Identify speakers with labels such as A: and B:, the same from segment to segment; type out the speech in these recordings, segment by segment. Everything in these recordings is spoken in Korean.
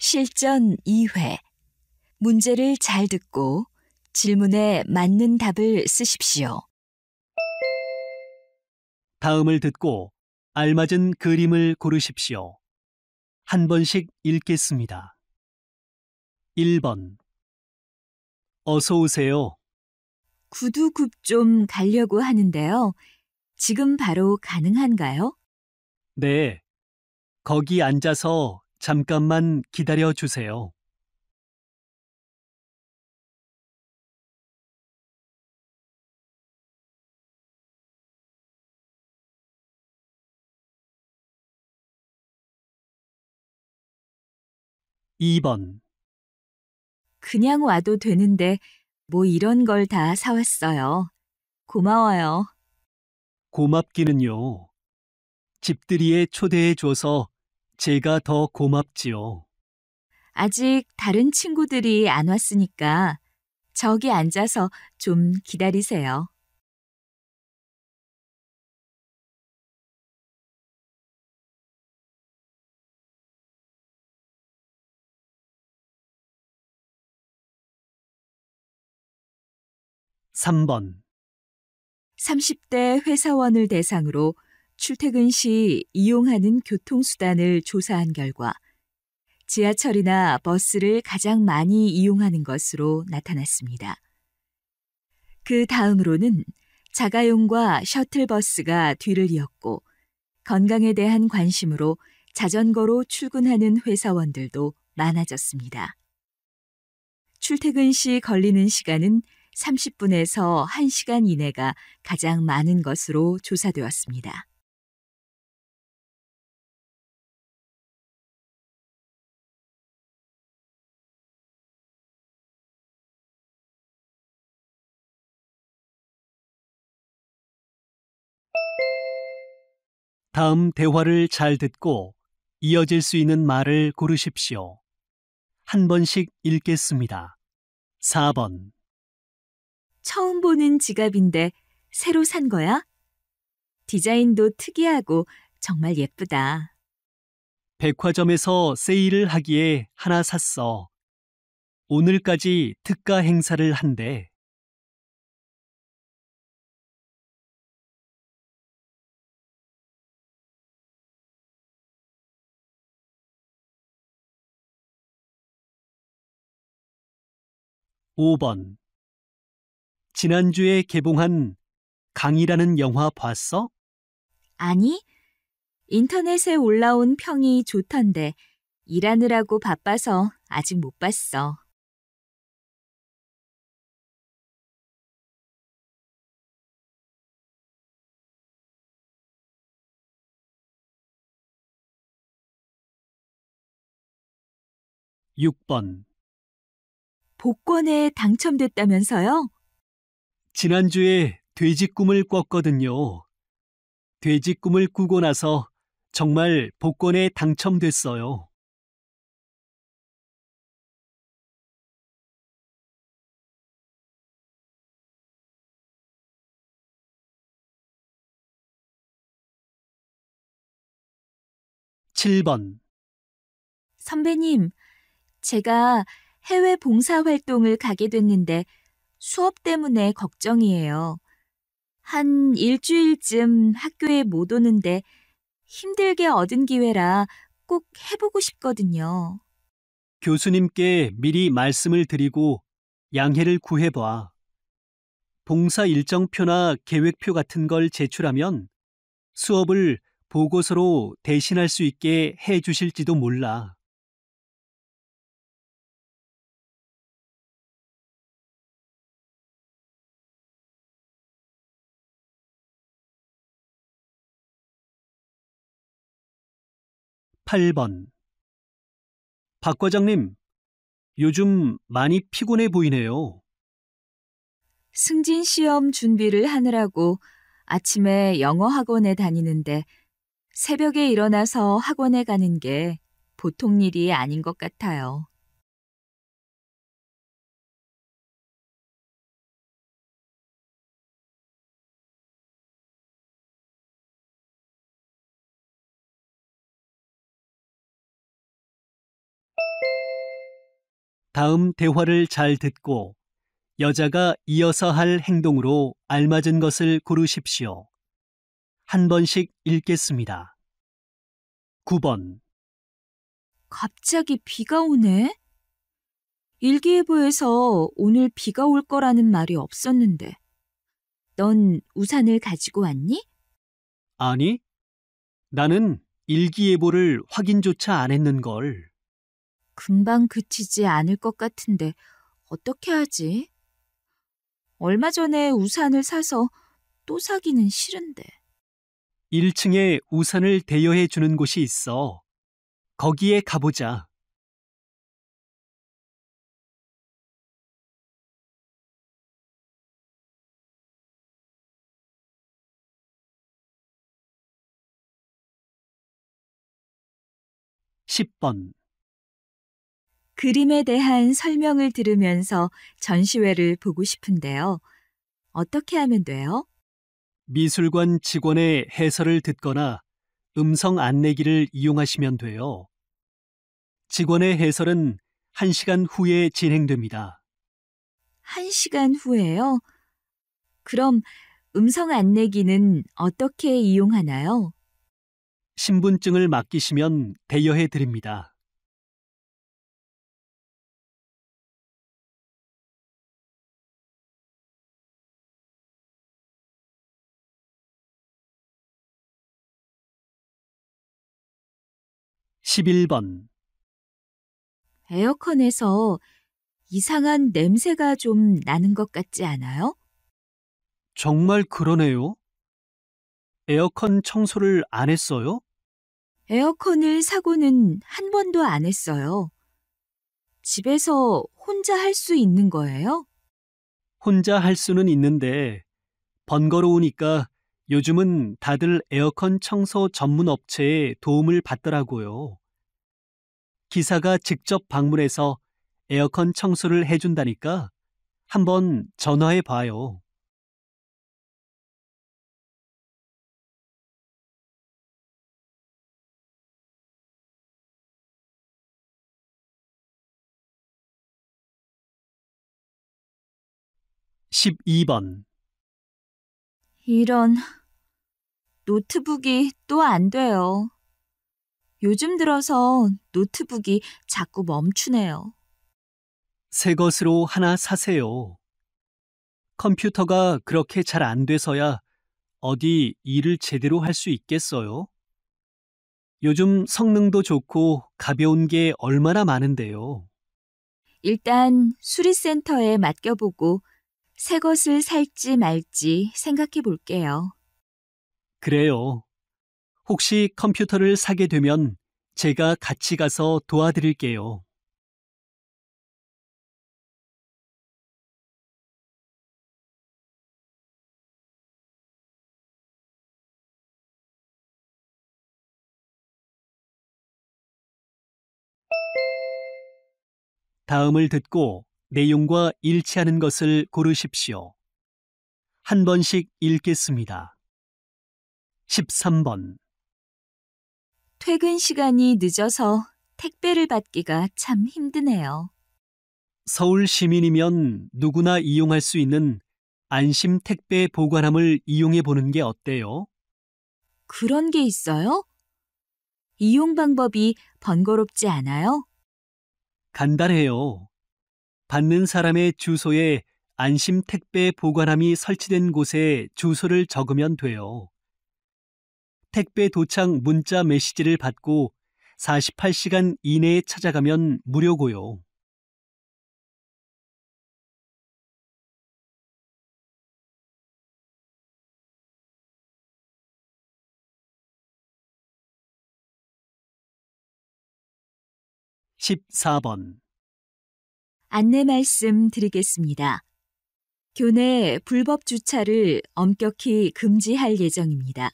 A: 실전 2회. 문제를 잘 듣고 질문에 맞는 답을 쓰십시오.
B: 다음을 듣고 알맞은 그림을 고르십시오. 한 번씩 읽겠습니다. 1번. 어서 오세요.
A: 구두굽 좀 가려고 하는데요. 지금 바로 가능한가요?
B: 네. 거기 앉아서 잠깐만 기다려 주세요. 2번.
A: 그냥 와도 되는데 뭐 이런 걸 다 사왔어요. 고마워요.
B: 고맙기는요. 집들이에 초대해 줘서 제가 더 고맙지요.
A: 아직 다른 친구들이 안 왔으니까 저기 앉아서 좀 기다리세요.
B: 3번.
A: 30대 회사원을 대상으로 출퇴근 시 이용하는 교통수단을 조사한 결과 지하철이나 버스를 가장 많이 이용하는 것으로 나타났습니다. 그 다음으로는 자가용과 셔틀버스가 뒤를 이었고 건강에 대한 관심으로 자전거로 출근하는 회사원들도 많아졌습니다. 출퇴근 시 걸리는 시간은 30분에서 1시간 이내가 가장 많은 것으로 조사되었습니다.
B: 다음 대화를 잘 듣고 이어질 수 있는 말을 고르십시오. 한 번씩 읽겠습니다. 4번.
A: 처음 보는 지갑인데 새로 산 거야? 디자인도 특이하고 정말 예쁘다.
B: 백화점에서 세일을 하기에 하나 샀어. 오늘까지 특가 행사를 한대. 5번. 지난주에 개봉한 강이라는 영화 봤어?
A: 아니, 인터넷에 올라온 평이 좋던데 일하느라고 바빠서 아직 못 봤어.
B: 6번.
A: 복권에 당첨됐다면서요?
B: 지난주에 돼지 꿈을 꿨거든요. 돼지 꿈을 꾸고 나서 정말 복권에 당첨됐어요. 7번.
A: 선배님, 제가 해외 봉사활동을 가게 됐는데 수업 때문에 걱정이에요. 한 일주일쯤 학교에 못 오는데 힘들게 얻은 기회라 꼭 해보고 싶거든요.
B: 교수님께 미리 말씀을 드리고 양해를 구해봐. 봉사 일정표나 계획표 같은 걸 제출하면 수업을 보고서로 대신할 수 있게 해 주실지도 몰라. 8번. 박 과장님, 요즘 많이 피곤해 보이네요.
A: 승진 시험 준비를 하느라고 아침에 영어 학원에 다니는데 새벽에 일어나서 학원에 가는 게 보통 일이 아닌 것 같아요.
B: 다음 대화를 잘 듣고 여자가 이어서 할 행동으로 알맞은 것을 고르십시오. 한 번씩 읽겠습니다. 9번.
A: 갑자기 비가 오네? 일기예보에서 오늘 비가 올 거라는 말이 없었는데. 넌 우산을 가지고 왔니?
B: 아니, 나는 일기예보를 확인조차 안 했는걸.
A: 금방 그치지 않을 것 같은데 어떻게 하지? 얼마 전에 우산을 사서 또 사기는 싫은데.
B: 1층에 우산을 대여해 주는 곳이 있어. 거기에 가보자. (10번)
A: 그림에 대한 설명을 들으면서 전시회를 보고 싶은데요. 어떻게 하면 돼요?
B: 미술관 직원의 해설을 듣거나 음성 안내기를 이용하시면 돼요. 직원의 해설은 1시간 후에 진행됩니다.
A: 1시간 후에요? 그럼 음성 안내기는 어떻게 이용하나요?
B: 신분증을 맡기시면 대여해 드립니다. (11번)
A: 에어컨에서 이상한 냄새가 좀 나는 것 같지 않아요?
B: 정말 그러네요. 에어컨 청소를 안 했어요?
A: 에어컨을 사고는 한 번도 안 했어요. 집에서 혼자 할 수 있는 거예요?
B: 혼자 할 수는 있는데 번거로우니까 요즘은 다들 에어컨 청소 전문 업체의 도움을 받더라고요. 기사가 직접 방문해서 에어컨 청소를 해준다니까 한번 전화해 봐요. (12번)
A: 이런, 노트북이 또 안 돼요. 요즘 들어서 노트북이 자꾸 멈추네요.
B: 새 것으로 하나 사세요. 컴퓨터가 그렇게 잘 안 돼서야 어디 일을 제대로 할 수 있겠어요? 요즘 성능도 좋고 가벼운 게 얼마나 많은데요.
A: 일단 수리센터에 맡겨보고 새 것을 살지 말지 생각해 볼게요.
B: 그래요. 혹시 컴퓨터를 사게 되면 제가 같이 가서 도와드릴게요. 다음을 듣고 내용과 일치하는 것을 고르십시오. 한 번씩 읽겠습니다. 13번.
A: 퇴근 시간이 늦어서 택배를 받기가 참 힘드네요.
B: 서울 시민이면 누구나 이용할 수 있는 안심 택배 보관함을 이용해 보는 게 어때요?
A: 그런 게 있어요? 이용 방법이 번거롭지 않아요?
B: 간단해요. 받는 사람의 주소에 안심 택배 보관함이 설치된 곳에 주소를 적으면 돼요. 택배 도착 문자 메시지를 받고 48시간 이내에 찾아가면 무료고요. (14번)
A: 안내 말씀 드리겠습니다. 교내 불법 주차를 엄격히 금지할 예정입니다.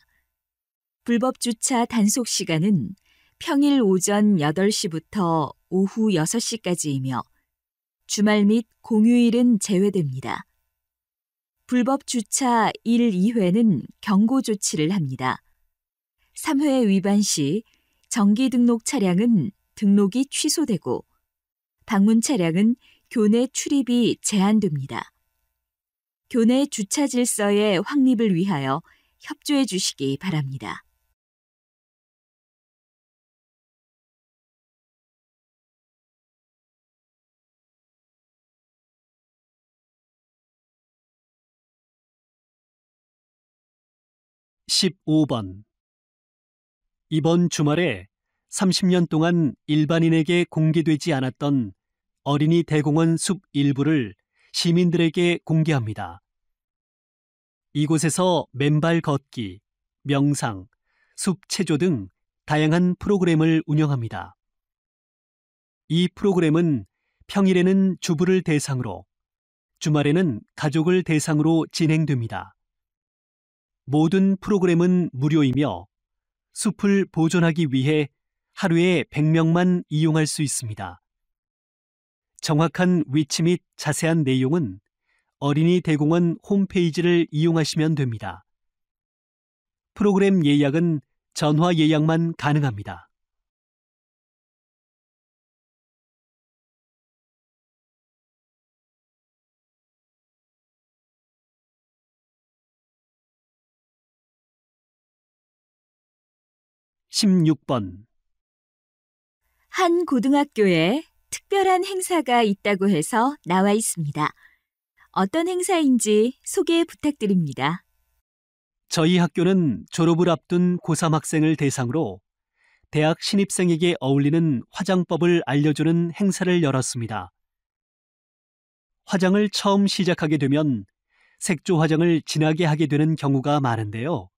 A: 불법 주차 단속 시간은 평일 오전 8시부터 오후 6시까지이며 주말 및 공휴일은 제외됩니다. 불법 주차 1, 2회는 경고 조치를 합니다. 3회 위반 시 정기 등록 차량은 등록이 취소되고 방문 차량은 교내 출입이 제한됩니다. 교내 주차 질서의 확립을 위하여 협조해 주시기 바랍니다.
B: (15번) 이번 주말에 30년 동안 일반인에게 공개되지 않았던 어린이 대공원 숲 일부를 시민들에게 공개합니다. 이곳에서 맨발 걷기, 명상, 숲 체조 등 다양한 프로그램을 운영합니다. 이 프로그램은 평일에는 주부를 대상으로, 주말에는 가족을 대상으로 진행됩니다. 모든 프로그램은 무료이며 숲을 보존하기 위해 하루에 100명만 이용할 수 있습니다. 정확한 위치 및 자세한 내용은 어린이 대공원 홈페이지를 이용하시면 됩니다. 프로그램 예약은 전화 예약만 가능합니다. (16번)
A: 한 고등학교에 특별한 행사가 있다고 해서 나와 있습니다. 어떤 행사인지 소개 부탁드립니다.
B: 저희 학교는 졸업을 앞둔 고3 학생을 대상으로 대학 신입생에게 어울리는 화장법을 알려주는 행사를 열었습니다. 화장을 처음 시작하게 되면 색조 화장을 진하게 하게 되는 경우가 많은데요.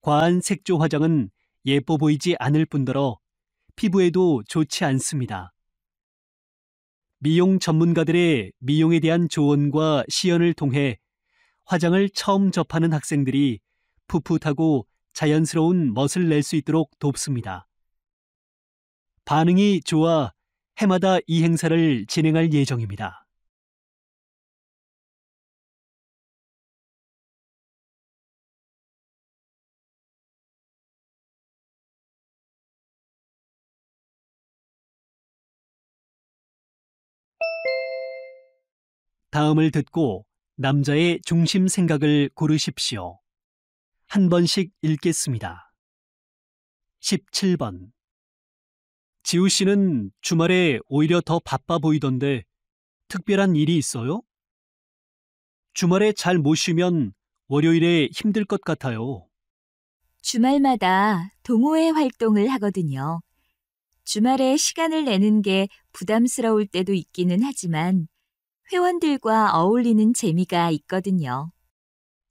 B: 과한 색조 화장은 예뻐 보이지 않을 뿐더러 피부에도 좋지 않습니다. 미용 전문가들의 미용에 대한 조언과 시연을 통해 화장을 처음 접하는 학생들이 풋풋하고 자연스러운 멋을 낼 수 있도록 돕습니다. 반응이 좋아 해마다 이 행사를 진행할 예정입니다. 다음을 듣고 남자의 중심 생각을 고르십시오. 한 번씩 읽겠습니다. 17번. 지우 씨는 주말에 오히려 더 바빠 보이던데 특별한 일이 있어요? 주말에 잘 못 쉬면 월요일에 힘들 것 같아요.
A: 주말마다 동호회 활동을 하거든요. 주말에 시간을 내는 게 부담스러울 때도 있기는 하지만 회원들과 어울리는 재미가 있거든요.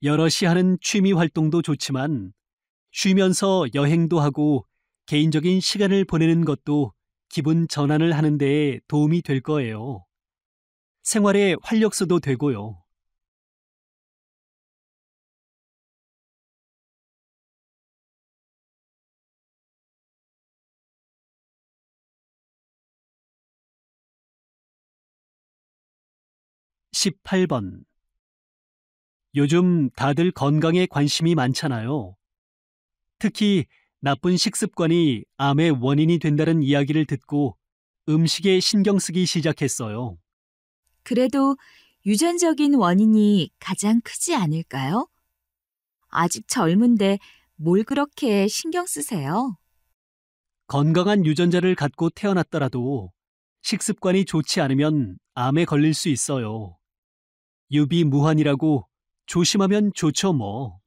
B: 여럿이 하는 취미 활동도 좋지만 쉬면서 여행도 하고 개인적인 시간을 보내는 것도 기분 전환을 하는 데 도움이 될 거예요. 생활의 활력소도 되고요. (18번) 요즘 다들 건강에 관심이 많잖아요. 특히 나쁜 식습관이 암의 원인이 된다는 이야기를 듣고 음식에 신경 쓰기 시작했어요.
A: 그래도 유전적인 원인이 가장 크지 않을까요? 아직 젊은데 뭘 그렇게 신경 쓰세요?
B: 건강한 유전자를 갖고 태어났더라도 식습관이 좋지 않으면 암에 걸릴 수 있어요. 유비무환이라고 조심하면 좋죠 뭐.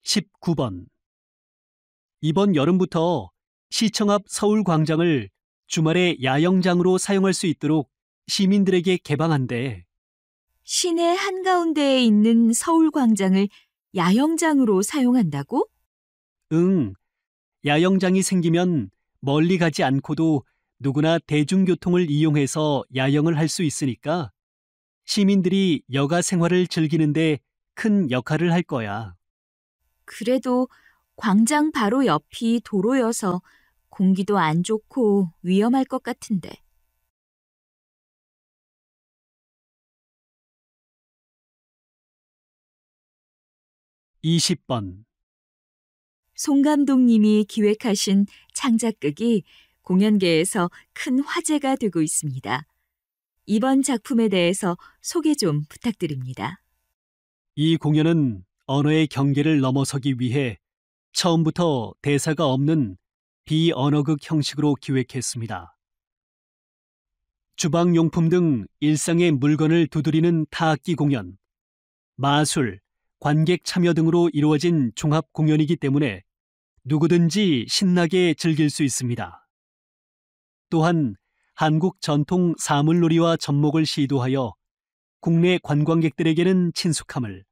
B: (19번) 이번 여름부터 시청 앞 서울광장을 주말에 야영장으로 사용할 수 있도록 시민들에게 개방한대.
A: 시내 한가운데에 있는 서울광장을 야영장으로 사용한다고?
B: 응, 야영장이 생기면 멀리 가지 않고도 누구나 대중교통을 이용해서 야영을 할 수 있으니까 시민들이 여가 생활을 즐기는데 큰 역할을 할 거야.
A: 그래도 광장 바로 옆이 도로여서 공기도 안 좋고 위험할 것 같은데.
B: 20번.
A: 송 감독님이 기획하신 창작극이 공연계에서 큰 화제가 되고 있습니다. 이번 작품에 대해서 소개 좀 부탁드립니다.
B: 이 공연은 언어의 경계를 넘어서기 위해 처음부터 대사가 없는 비언어극 형식으로 기획했습니다. 주방용품 등 일상의 물건을 두드리는 타악기 공연, 마술, 관객 참여 등으로 이루어진 종합 공연이기 때문에 누구든지 신나게 즐길 수 있습니다. 또한 한국 전통 사물놀이와 접목을 시도하여 국내 관광객들에게는 친숙함을,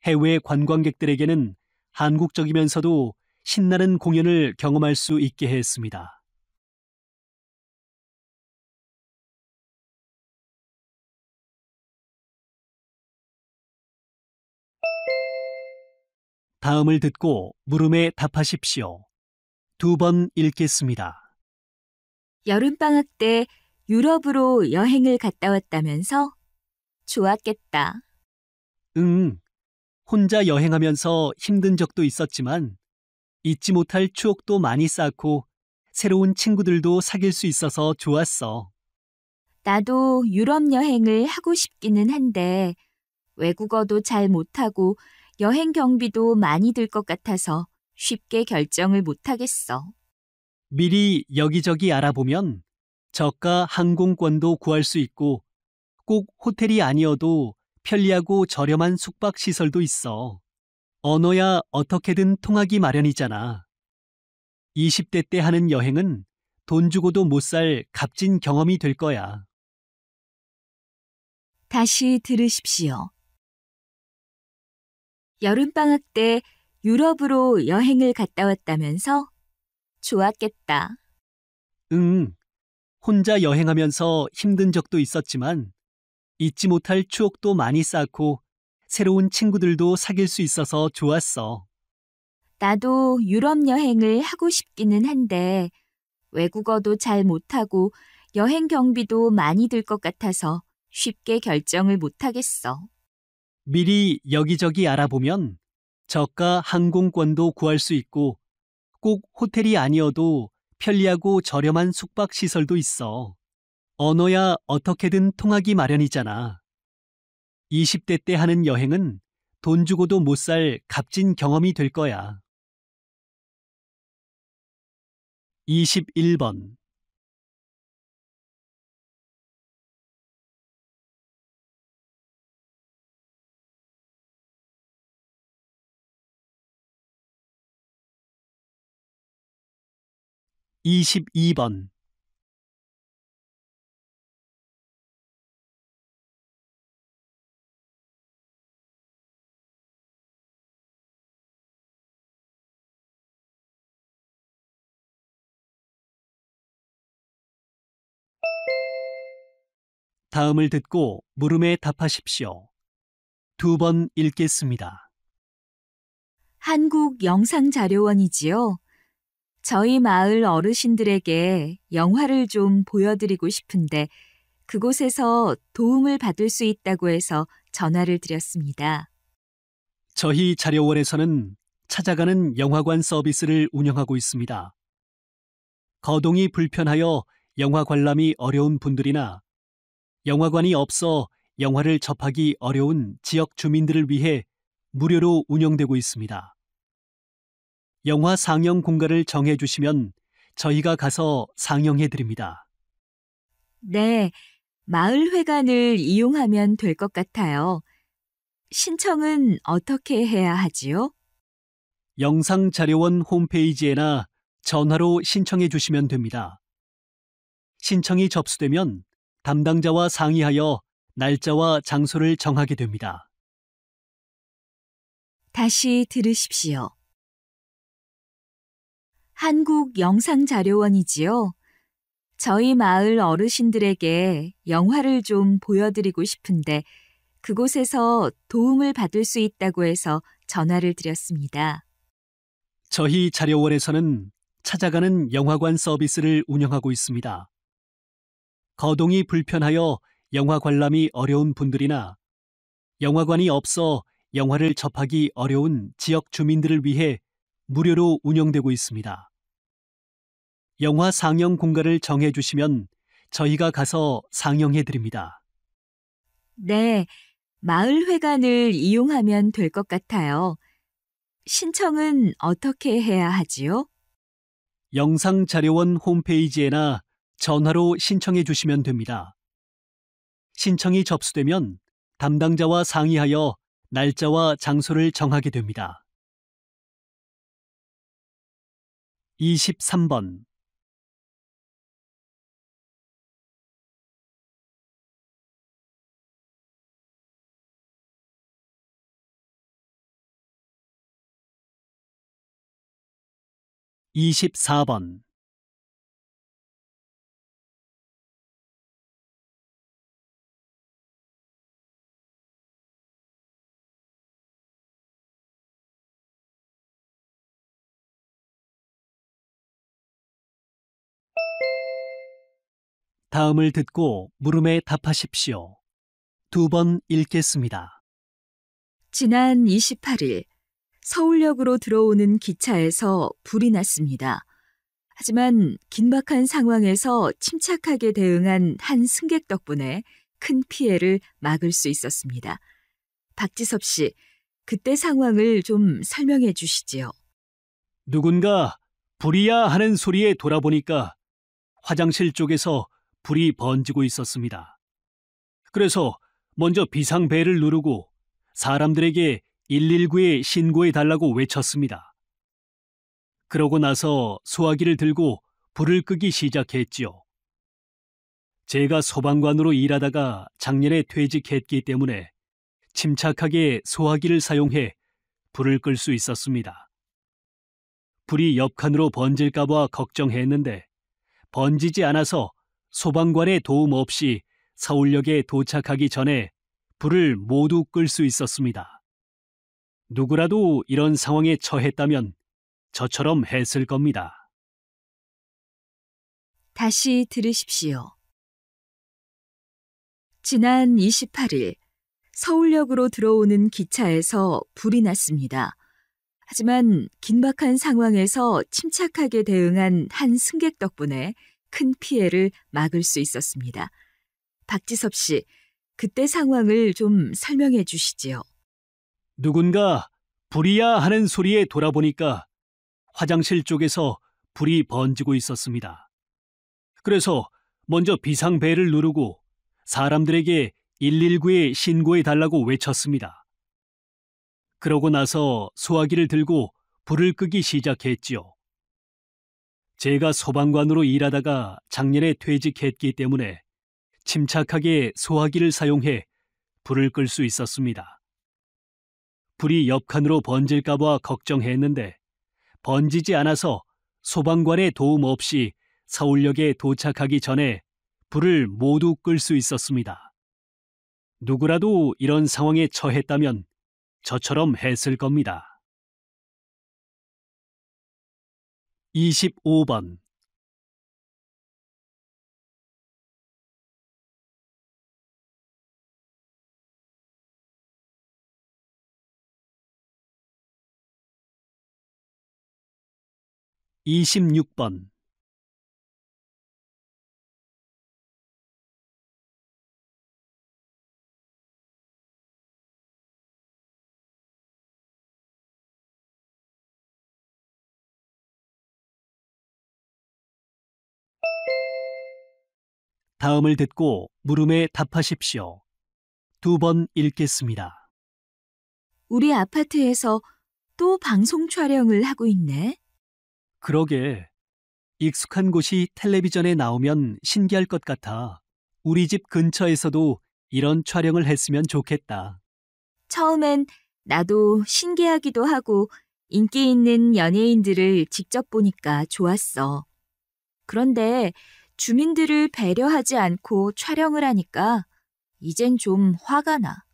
B: 해외 관광객들에게는 한국적이면서도 신나는 공연을 경험할 수 있게 했습니다. 다음을 듣고 물음에 답하십시오. 2번 읽겠습니다.
A: 여름방학 때 유럽으로 여행을 갔다 왔다면서? 좋았겠다.
B: 응, 혼자 여행하면서 힘든 적도 있었지만 잊지 못할 추억도 많이 쌓고 새로운 친구들도 사귈 수 있어서 좋았어.
A: 나도 유럽 여행을 하고 싶기는 한데 외국어도 잘 못하고 여행 경비도 많이 들 것 같아서 쉽게 결정을 못하겠어.
B: 미리 여기저기 알아보면 저가 항공권도 구할 수 있고 꼭 호텔이 아니어도 편리하고 저렴한 숙박시설도 있어. 언어야 어떻게든 통하기 마련이잖아. 20대 때 하는 여행은 돈 주고도 못 살 값진 경험이 될 거야.
A: 다시 들으십시오. 여름방학 때 유럽으로 여행을 갔다 왔다면서? 좋았겠다.
B: 응, 혼자 여행하면서 힘든 적도 있었지만 잊지 못할 추억도 많이 쌓고 새로운 친구들도 사귈 수 있어서 좋았어.
A: 나도 유럽 여행을 하고 싶기는 한데 외국어도 잘 못하고 여행 경비도 많이 들 것 같아서 쉽게 결정을 못하겠어.
B: 미리 여기저기 알아보면 저가 항공권도 구할 수 있고 꼭 호텔이 아니어도 편리하고 저렴한 숙박시설도 있어. 언어야 어떻게든 통하기 마련이잖아. 20대 때 하는 여행은 돈 주고도 못 살 값진 경험이 될 거야. 21번. (22번) 다음을 듣고 물음에 답하십시오. 2번 읽겠습니다.
A: 한국영상자료원이지요. 저희 마을 어르신들에게 영화를 좀 보여드리고 싶은데 그곳에서 도움을 받을 수 있다고 해서 전화를 드렸습니다.
B: 저희 자료원에서는 찾아가는 영화관 서비스를 운영하고 있습니다. 거동이 불편하여 영화 관람이 어려운 분들이나 영화관이 없어 영화를 접하기 어려운 지역 주민들을 위해 무료로 운영되고 있습니다. 영화 상영 공간을 정해 주시면 저희가 가서 상영해 드립니다.
A: 네, 마을회관을 이용하면 될 것 같아요. 신청은 어떻게 해야 하지요?
B: 영상자료원 홈페이지에나 전화로 신청해 주시면 됩니다. 신청이 접수되면 담당자와 상의하여 날짜와 장소를 정하게 됩니다.
A: 다시 들으십시오. 한국영상자료원이지요. 저희 마을 어르신들에게 영화를 좀 보여드리고 싶은데 그곳에서 도움을 받을 수 있다고 해서 전화를 드렸습니다.
B: 저희 자료원에서는 찾아가는 영화관 서비스를 운영하고 있습니다. 거동이 불편하여 영화 관람이 어려운 분들이나 영화관이 없어 영화를 접하기 어려운 지역 주민들을 위해 무료로 운영되고 있습니다. 영화 상영 공간을 정해주시면 저희가 가서 상영해 드립니다.
A: 네, 마을회관을 이용하면 될 것 같아요. 신청은 어떻게 해야 하지요?
B: 영상자료원 홈페이지에나 전화로 신청해 주시면 됩니다. 신청이 접수되면 담당자와 상의하여 날짜와 장소를 정하게 됩니다. 23번 24번 다음을 듣고 물음에 답하십시오. 2번 읽겠습니다.
A: 지난 28일 서울역으로 들어오는 기차에서 불이 났습니다. 하지만 긴박한 상황에서 침착하게 대응한 한 승객 덕분에 큰 피해를 막을 수 있었습니다. 박지섭 씨, 그때 상황을 좀 설명해 주시지요.
B: 누군가 불이야 하는 소리에 돌아보니까 화장실 쪽에서 불이 번지고 있었습니다. 그래서 먼저 비상벨을 누르고 사람들에게 119에 신고해 달라고 외쳤습니다. 그러고 나서 소화기를 들고 불을 끄기 시작했지요. 제가 소방관으로 일하다가 작년에 퇴직했기 때문에 침착하게 소화기를 사용해 불을 끌 수 있었습니다. 불이 옆칸으로 번질까 봐 걱정했는데 번지지 않아서 소방관의 도움 없이 서울역에 도착하기 전에 불을 모두 끌 수 있었습니다. 누구라도 이런 상황에 처했다면 저처럼 했을 겁니다.
A: 다시 들으십시오. 지난 28일 서울역으로 들어오는 기차에서 불이 났습니다. 하지만 긴박한 상황에서 침착하게 대응한 한 승객 덕분에 큰 피해를 막을 수 있었습니다. 박지섭 씨, 그때 상황을 좀 설명해 주시지요.
B: 누군가 불이야 하는 소리에 돌아보니까 화장실 쪽에서 불이 번지고 있었습니다. 그래서 먼저 비상벨을 누르고 사람들에게 119에 신고해 달라고 외쳤습니다. 그러고 나서 소화기를 들고 불을 끄기 시작했지요. 제가 소방관으로 일하다가 작년에 퇴직했기 때문에 침착하게 소화기를 사용해 불을 끌 수 있었습니다. 불이 옆칸으로 번질까 봐 걱정했는데 번지지 않아서 소방관의 도움 없이 서울역에 도착하기 전에 불을 모두 끌 수 있었습니다. 누구라도 이런 상황에 처했다면 저처럼 했을 겁니다. 25번 26번 다음을 듣고 물음에 답하십시오. 2번 읽겠습니다.
A: 우리 아파트에서 또 방송 촬영을 하고 있네.
B: 그러게. 익숙한 곳이 텔레비전에 나오면 신기할 것 같아. 우리 집 근처에서도 이런 촬영을 했으면 좋겠다.
A: 처음엔 나도 신기하기도 하고 인기 있는 연예인들을 직접 보니까 좋았어. 그런데 주민들을 배려하지 않고 촬영을 하니까 이젠 좀 화가 나.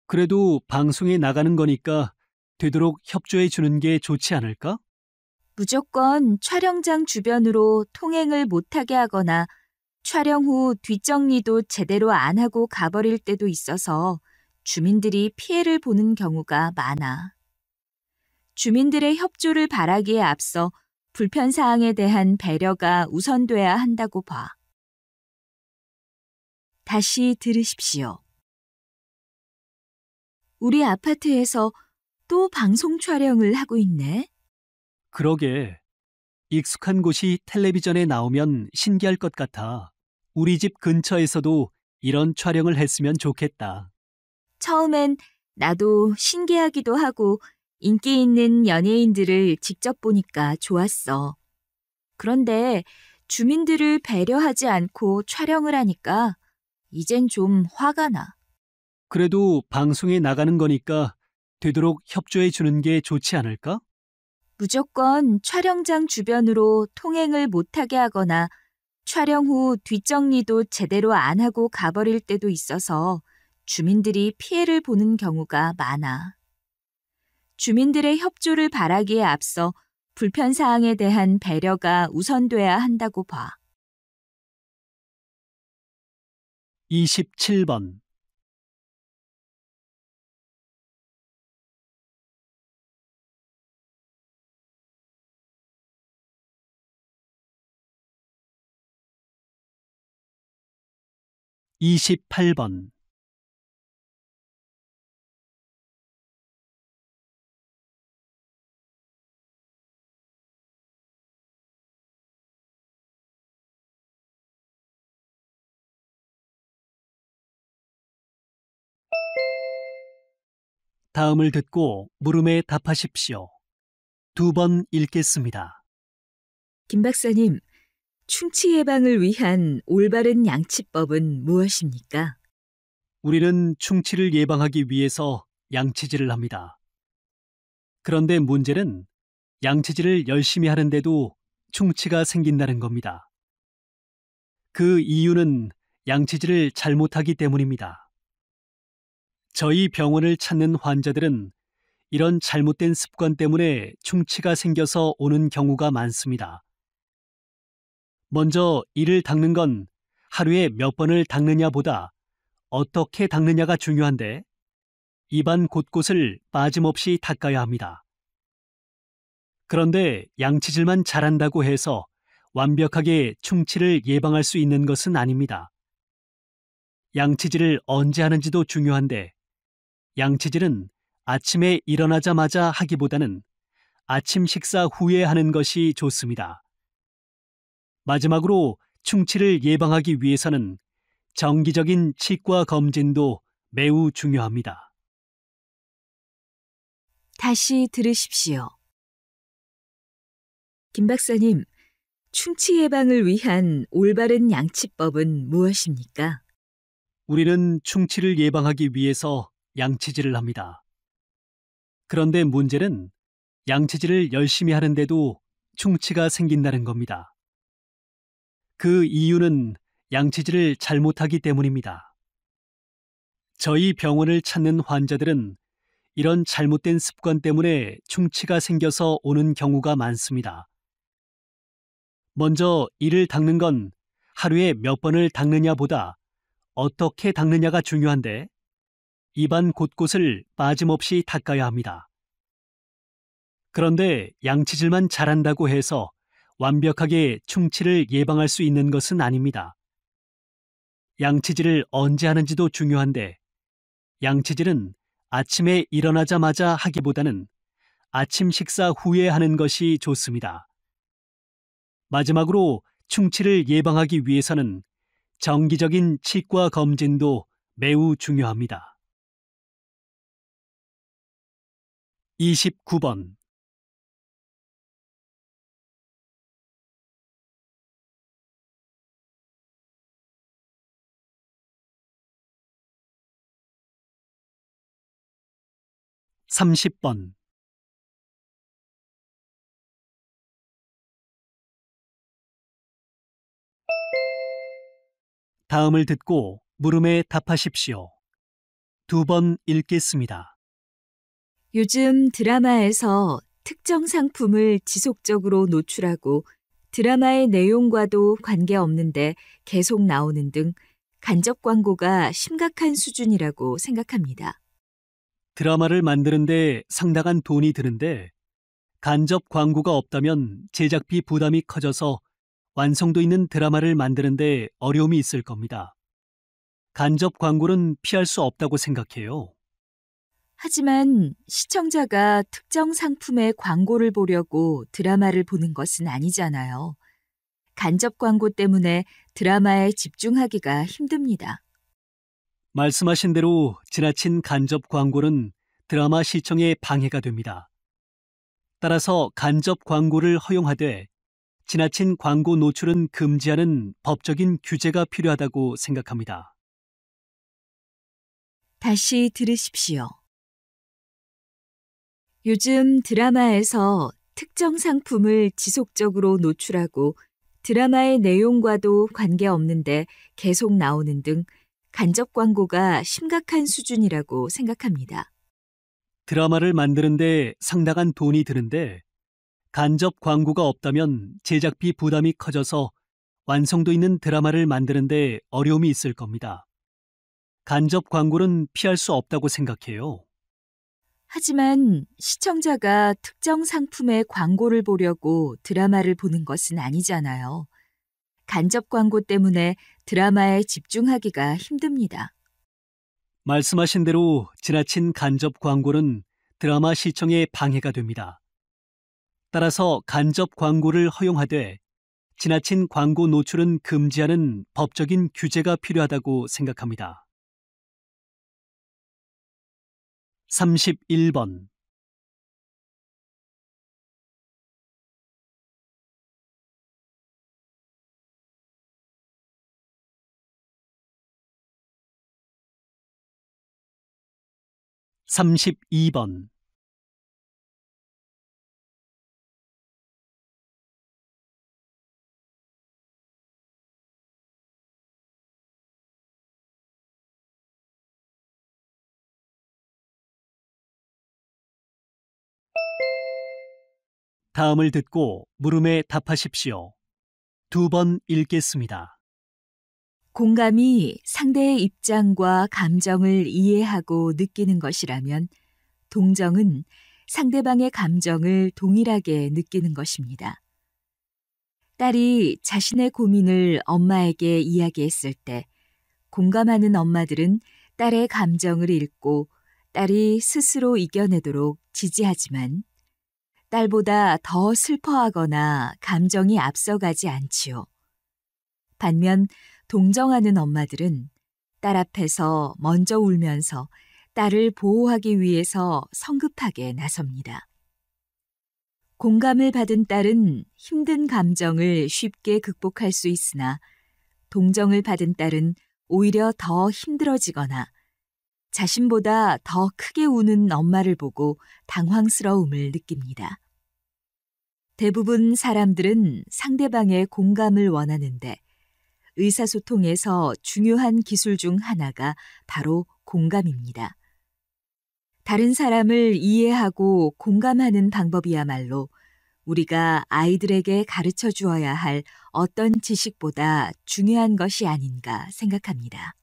B: 그래도 방송에 나가는 거니까 되도록 협조해 주는 게 좋지 않을까?
A: 무조건 촬영장 주변으로 통행을 못하게 하거나 촬영 후 뒷정리도 제대로 안 하고 가버릴 때도 있어서 주민들이 피해를 보는 경우가 많아. 주민들의 협조를 바라기에 앞서 불편사항에 대한 배려가 우선돼야 한다고 봐. 다시 들으십시오. 우리 아파트에서 또 방송 촬영을 하고 있네.
B: 그러게. 익숙한 곳이 텔레비전에 나오면 신기할 것 같아. 우리 집 근처에서도 이런 촬영을 했으면 좋겠다.
A: 처음엔 나도 신기하기도 하고 인기 있는 연예인들을 직접 보니까 좋았어. 그런데 주민들을 배려하지 않고 촬영을 하니까 이젠 좀 화가 나.
B: 그래도 방송에 나가는 거니까 되도록 협조해 주는 게 좋지 않을까?
A: 무조건 촬영장 주변으로 통행을 못하게 하거나 촬영 후 뒷정리도 제대로 안 하고 가버릴 때도 있어서 주민들이 피해를 보는 경우가 많아. 주민들의 협조를 바라기에 앞서 불편사항에 대한 배려가 우선돼야 한다고 봐.
B: 27번. (28번) 다음을 듣고 물음에 답하십시오. 2번 읽겠습니다.
A: 김 박사님, 충치 예방을 위한 올바른 양치법은 무엇입니까?
B: 우리는 충치를 예방하기 위해서 양치질을 합니다. 그런데 문제는 양치질을 열심히 하는데도 충치가 생긴다는 겁니다. 그 이유는 양치질을 잘못하기 때문입니다. 저희 병원을 찾는 환자들은 이런 잘못된 습관 때문에 충치가 생겨서 오는 경우가 많습니다. 먼저 이를 닦는 건 하루에 몇 번을 닦느냐보다 어떻게 닦느냐가 중요한데 입안 곳곳을 빠짐없이 닦아야 합니다. 그런데 양치질만 잘한다고 해서 완벽하게 충치를 예방할 수 있는 것은 아닙니다. 양치질을 언제 하는지도 중요한데 양치질은 아침에 일어나자마자 하기보다는 아침 식사 후에 하는 것이 좋습니다. 마지막으로 충치를 예방하기 위해서는 정기적인 치과 검진도 매우 중요합니다.
A: 다시 들으십시오. 김 박사님, 충치 예방을 위한 올바른 양치법은 무엇입니까?
B: 우리는 충치를 예방하기 위해서 양치질을 합니다. 그런데 문제는 양치질을 열심히 하는데도 충치가 생긴다는 겁니다. 그 이유는 양치질을 잘못하기 때문입니다. 저희 병원을 찾는 환자들은 이런 잘못된 습관 때문에 충치가 생겨서 오는 경우가 많습니다. 먼저 이를 닦는 건 하루에 몇 번을 닦느냐보다 어떻게 닦느냐가 중요한데 입안 곳곳을 빠짐없이 닦아야 합니다. 그런데 양치질만 잘한다고 해서 완벽하게 충치를 예방할 수 있는 것은 아닙니다. 양치질을 언제 하는지도 중요한데 양치질은 아침에 일어나자마자 하기보다는 아침 식사 후에 하는 것이 좋습니다. 마지막으로 충치를 예방하기 위해서는 정기적인 치과 검진도 매우 중요합니다. 29번. (30번) 다음을 듣고 물음에 답하십시오. 2번 읽겠습니다.
A: 요즘 드라마에서 특정 상품을 지속적으로 노출하고 드라마의 내용과도 관계없는데 계속 나오는 등 간접 광고가 심각한 수준이라고 생각합니다.
B: 드라마를 만드는데 상당한 돈이 드는데 간접 광고가 없다면 제작비 부담이 커져서 완성도 있는 드라마를 만드는데 어려움이 있을 겁니다. 간접 광고는 피할 수 없다고 생각해요.
A: 하지만 시청자가 특정 상품의 광고를 보려고 드라마를 보는 것은 아니잖아요. 간접 광고 때문에 드라마에 집중하기가 힘듭니다.
B: 말씀하신 대로 지나친 간접 광고는 드라마 시청에 방해가 됩니다. 따라서 간접 광고를 허용하되 지나친 광고 노출은 금지하는 법적인 규제가 필요하다고 생각합니다.
A: 다시 들으십시오. 요즘 드라마에서 특정 상품을 지속적으로 노출하고 드라마의 내용과도 관계없는데 계속 나오는 등 간접 광고가 심각한 수준이라고 생각합니다.
B: 드라마를 만드는데 상당한 돈이 드는데 간접 광고가 없다면 제작비 부담이 커져서 완성도 있는 드라마를 만드는데 어려움이 있을 겁니다. 간접 광고는 피할 수 없다고 생각해요.
A: 하지만 시청자가 특정 상품의 광고를 보려고 드라마를 보는 것은 아니잖아요. 간접 광고 때문에 드라마에 집중하기가 힘듭니다.
B: 말씀하신 대로 지나친 간접 광고는 드라마 시청에 방해가 됩니다. 따라서 간접 광고를 허용하되 지나친 광고 노출은 금지하는 법적인 규제가 필요하다고 생각합니다. 31번. (32번) 다음을 듣고 물음에 답하십시오. 2번 읽겠습니다.
A: 공감이 상대의 입장과 감정을 이해하고 느끼는 것이라면 동정은 상대방의 감정을 동일하게 느끼는 것입니다. 딸이 자신의 고민을 엄마에게 이야기했을 때 공감하는 엄마들은 딸의 감정을 읽고 딸이 스스로 이겨내도록 지지하지만 딸보다 더 슬퍼하거나 감정이 앞서가지 않지요. 반면 동정하는 엄마들은 딸 앞에서 먼저 울면서 딸을 보호하기 위해서 성급하게 나섭니다. 공감을 받은 딸은 힘든 감정을 쉽게 극복할 수 있으나 동정을 받은 딸은 오히려 더 힘들어지거나 자신보다 더 크게 우는 엄마를 보고 당황스러움을 느낍니다. 대부분 사람들은 상대방의 공감을 원하는데 의사소통에서 중요한 기술 중 하나가 바로 공감입니다. 다른 사람을 이해하고 공감하는 방법이야말로 우리가 아이들에게 가르쳐 주어야 할 어떤 지식보다 중요한 것이 아닌가 생각합니다.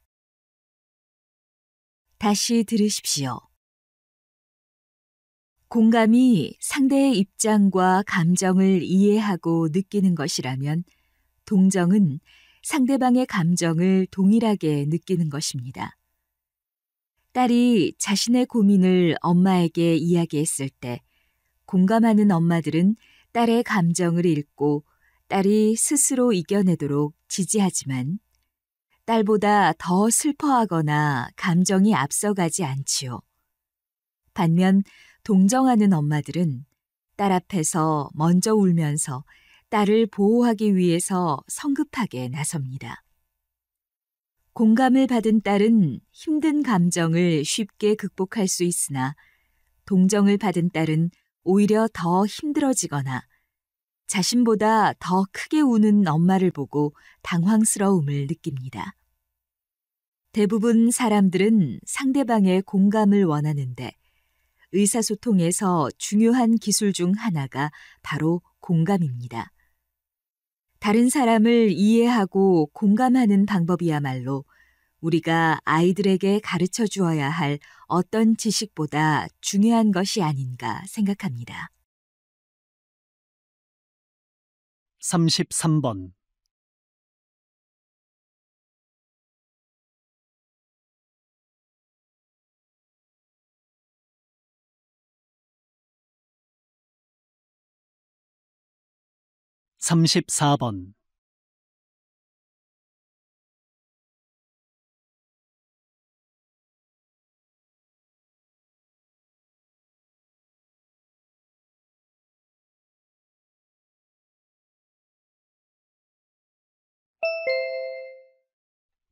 A: 다시 들으십시오. 공감이 상대의 입장과 감정을 이해하고 느끼는 것이라면 동정은 상대방의 감정을 동일하게 느끼는 것입니다. 딸이 자신의 고민을 엄마에게 이야기했을 때 공감하는 엄마들은 딸의 감정을 읽고 딸이 스스로 이겨내도록 지지하지만 딸보다 더 슬퍼하거나 감정이 앞서가지 않지요. 반면 동정하는 엄마들은 딸 앞에서 먼저 울면서 딸을 보호하기 위해서 성급하게 나섭니다. 공감을 받은 딸은 힘든 감정을 쉽게 극복할 수 있으나 동정을 받은 딸은 오히려 더 힘들어지거나 자신보다 더 크게 우는 엄마를 보고 당황스러움을 느낍니다. 대부분 사람들은 상대방의 공감을 원하는데 의사소통에서 중요한 기술 중 하나가 바로 공감입니다. 다른 사람을 이해하고 공감하는 방법이야말로 우리가 아이들에게 가르쳐 주어야 할 어떤 지식보다 중요한 것이 아닌가 생각합니다.
B: 33번. 34번.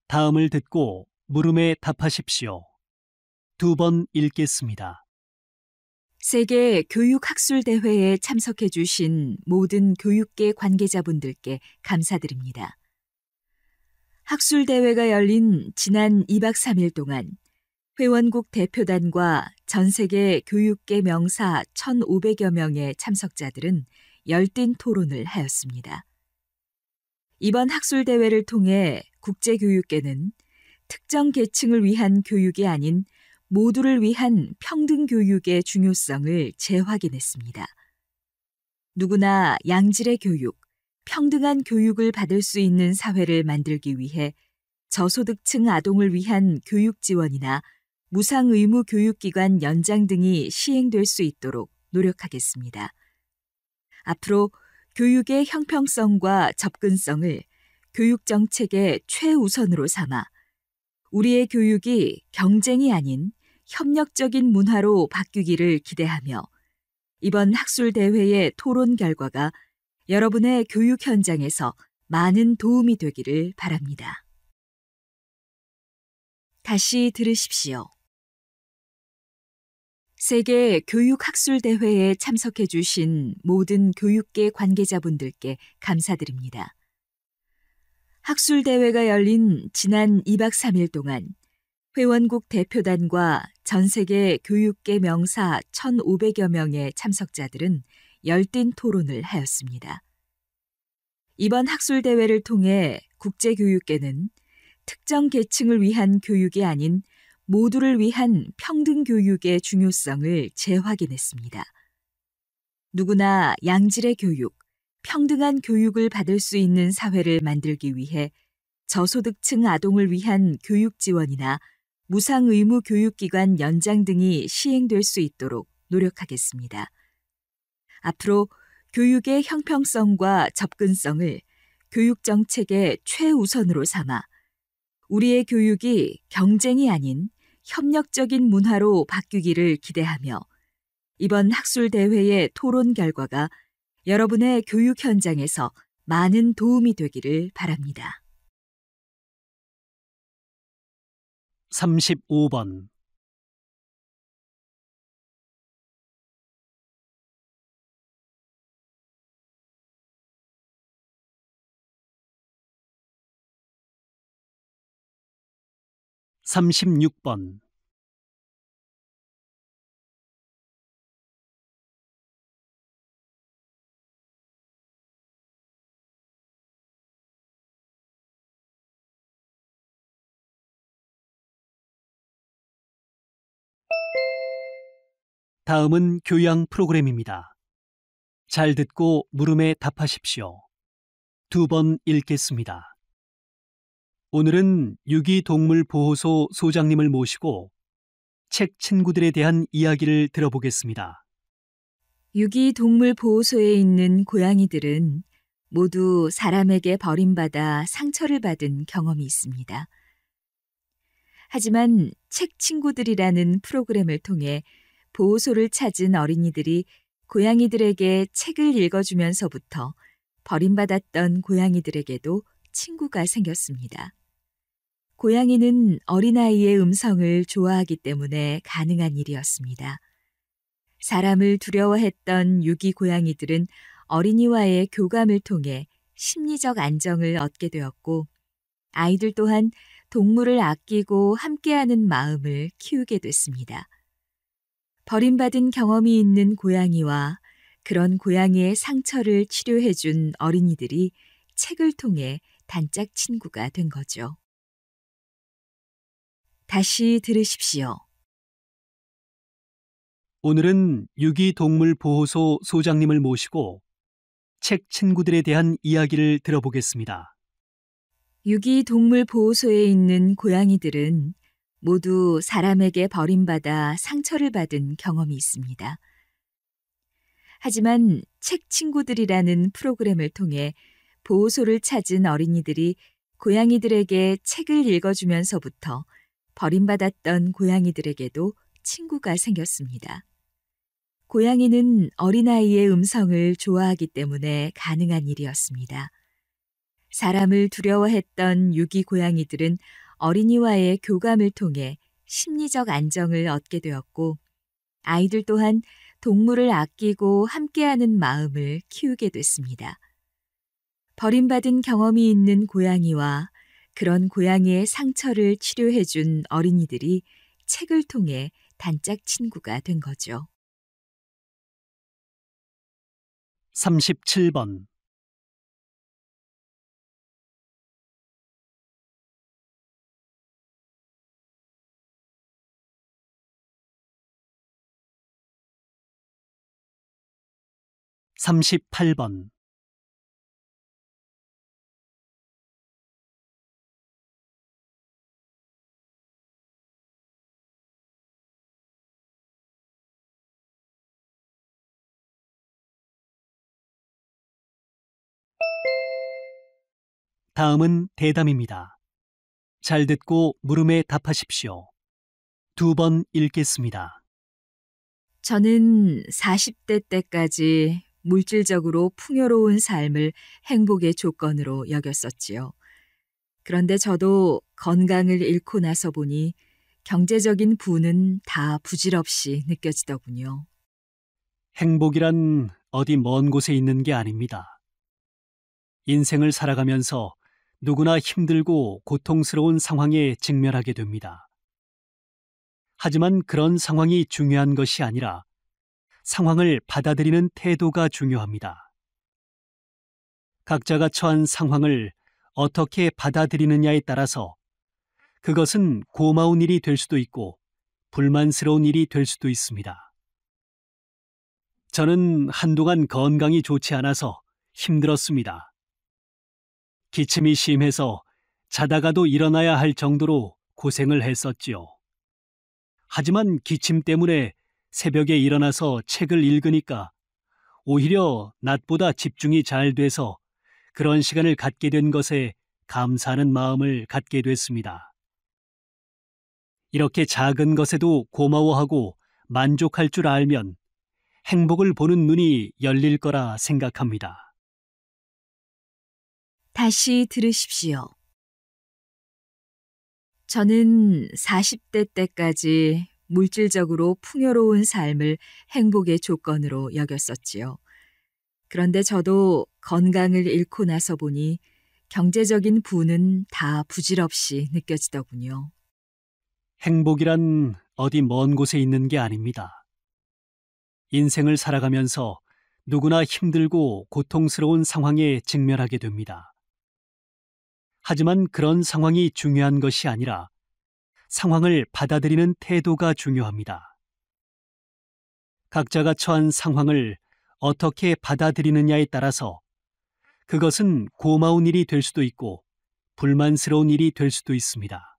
B: 다음을 듣고 물음에 답하십시오. 2번 읽겠습니다.
A: 세계 교육학술대회에 참석해 주신 모든 교육계 관계자분들께 감사드립니다. 학술대회가 열린 지난 2박 3일 동안 회원국 대표단과 전 세계 교육계 명사 1,500여 명의 참석자들은 열띤 토론을 하였습니다. 이번 학술대회를 통해 국제교육계는 특정 계층을 위한 교육이 아닌 모두를 위한 평등 교육의 중요성을 재확인했습니다. 누구나 양질의 교육, 평등한 교육을 받을 수 있는 사회를 만들기 위해 저소득층 아동을 위한 교육 지원이나 무상 의무 교육기관 연장 등이 시행될 수 있도록 노력하겠습니다. 앞으로 교육의 형평성과 접근성을 교육 정책의 최우선으로 삼아 우리의 교육이 경쟁이 아닌 협력적인 문화로 바뀌기를 기대하며 이번 학술대회의 토론 결과가 여러분의 교육 현장에서 많은 도움이 되기를 바랍니다. 다시 들으십시오. 세계 교육학술대회에 참석해 주신 모든 교육계 관계자분들께 감사드립니다. 학술대회가 열린 지난 2박 3일 동안 회원국 대표단과 전 세계 교육계 명사 1,500여 명의 참석자들은 열띤 토론을 하였습니다. 이번 학술대회를 통해 국제교육계는 특정 계층을 위한 교육이 아닌 모두를 위한 평등 교육의 중요성을 재확인했습니다. 누구나 양질의 교육, 평등한 교육을 받을 수 있는 사회를 만들기 위해 저소득층 아동을 위한 교육 지원이나 무상 의무 교육기관 연장 등이 시행될 수 있도록 노력하겠습니다. 앞으로 교육의 형평성과 접근성을 교육 정책의 최우선으로 삼아 우리의 교육이 경쟁이 아닌 협력적인 문화로 바뀌기를 기대하며 이번 학술대회의 토론 결과가 여러분의 교육 현장에서 많은 도움이 되기를 바랍니다.
B: 35번. 36번. 다음은 교양 프로그램입니다. 잘 듣고 물음에 답하십시오. 2번 읽겠습니다. 오늘은 유기동물보호소 소장님을 모시고 책 친구들에 대한 이야기를 들어보겠습니다.
A: 유기동물보호소에 있는 고양이들은 모두 사람에게 버림받아 상처를 받은 경험이 있습니다. 하지만 책 친구들이라는 프로그램을 통해 보호소를 찾은 어린이들이 고양이들에게 책을 읽어주면서부터 버림받았던 고양이들에게도 친구가 생겼습니다. 고양이는 어린아이의 음성을 좋아하기 때문에 가능한 일이었습니다. 사람을 두려워했던 유기 고양이들은 어린이와의 교감을 통해 심리적 안정을 얻게 되었고, 아이들 또한 동물을 아끼고 함께하는 마음을 키우게 됐습니다. 버림받은 경험이 있는 고양이와 그런 고양이의 상처를 치료해준 어린이들이 책을 통해 단짝 친구가 된 거죠. 다시 들으십시오.
B: 오늘은 유기동물보호소 소장님을 모시고 책 친구들에 대한 이야기를 들어보겠습니다.
A: 유기동물 보호소에 있는 고양이들은 모두 사람에게 버림받아 상처를 받은 경험이 있습니다. 하지만 책 친구들이라는 프로그램을 통해 보호소를 찾은 어린이들이 고양이들에게 책을 읽어주면서부터 버림받았던 고양이들에게도 친구가 생겼습니다. 고양이는 어린아이의 음성을 좋아하기 때문에 가능한 일이었습니다. 사람을 두려워했던 유기 고양이들은 어린이와의 교감을 통해 심리적 안정을 얻게 되었고, 아이들 또한 동물을 아끼고 함께하는 마음을 키우게 됐습니다. 버림받은 경험이 있는 고양이와 그런 고양이의 상처를 치료해준 어린이들이 책을 통해 단짝 친구가 된 거죠.
B: 37번. (38번) 다음은 대담입니다. 잘 듣고 물음에 답하십시오. 2번 읽겠습니다.
A: 저는 40대 때까지 물질적으로 풍요로운 삶을 행복의 조건으로 여겼었지요. 그런데 저도 건강을 잃고 나서 보니 경제적인 부는 다 부질없이 느껴지더군요.
B: 행복이란 어디 먼 곳에 있는 게 아닙니다. 인생을 살아가면서 누구나 힘들고 고통스러운 상황에 직면하게 됩니다. 하지만 그런 상황이 중요한 것이 아니라 상황을 받아들이는 태도가 중요합니다. 각자가 처한 상황을 어떻게 받아들이느냐에 따라서 그것은 고마운 일이 될 수도 있고 불만스러운 일이 될 수도 있습니다. 저는 한동안 건강이 좋지 않아서 힘들었습니다. 기침이 심해서 자다가도 일어나야 할 정도로 고생을 했었지요. 하지만 기침 때문에 새벽에 일어나서 책을 읽으니까 오히려 낮보다 집중이 잘 돼서 그런 시간을 갖게 된 것에 감사하는 마음을 갖게 됐습니다. 이렇게 작은 것에도 고마워하고 만족할 줄 알면 행복을 보는 눈이 열릴 거라 생각합니다.
A: 다시 들으십시오. 저는 40대 때까지 물질적으로 풍요로운 삶을 행복의 조건으로 여겼었지요. 그런데 저도 건강을 잃고 나서 보니 경제적인 부는 다 부질없이 느껴지더군요.
B: 행복이란 어디 먼 곳에 있는 게 아닙니다. 인생을 살아가면서 누구나 힘들고 고통스러운 상황에 직면하게 됩니다. 하지만 그런 상황이 중요한 것이 아니라 상황을 받아들이는 태도가 중요합니다. 각자가 처한 상황을 어떻게 받아들이느냐에 따라서 그것은 고마운 일이 될 수도 있고 불만스러운 일이 될 수도 있습니다.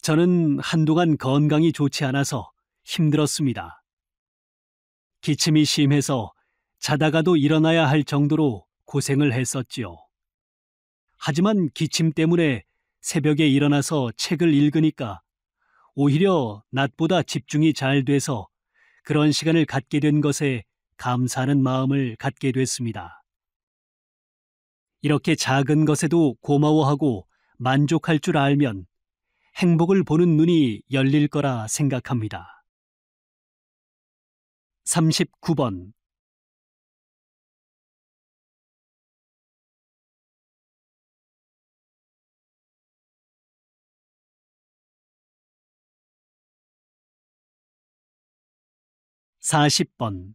B: 저는 한동안 건강이 좋지 않아서 힘들었습니다. 기침이 심해서 자다가도 일어나야 할 정도로 고생을 했었지요. 하지만 기침 때문에 새벽에 일어나서 책을 읽으니까 오히려 낮보다 집중이 잘 돼서 그런 시간을 갖게 된 것에 감사하는 마음을 갖게 됐습니다. 이렇게 작은 것에도 고마워하고 만족할 줄 알면 행복을 보는 눈이 열릴 거라 생각합니다. 39번. (40번)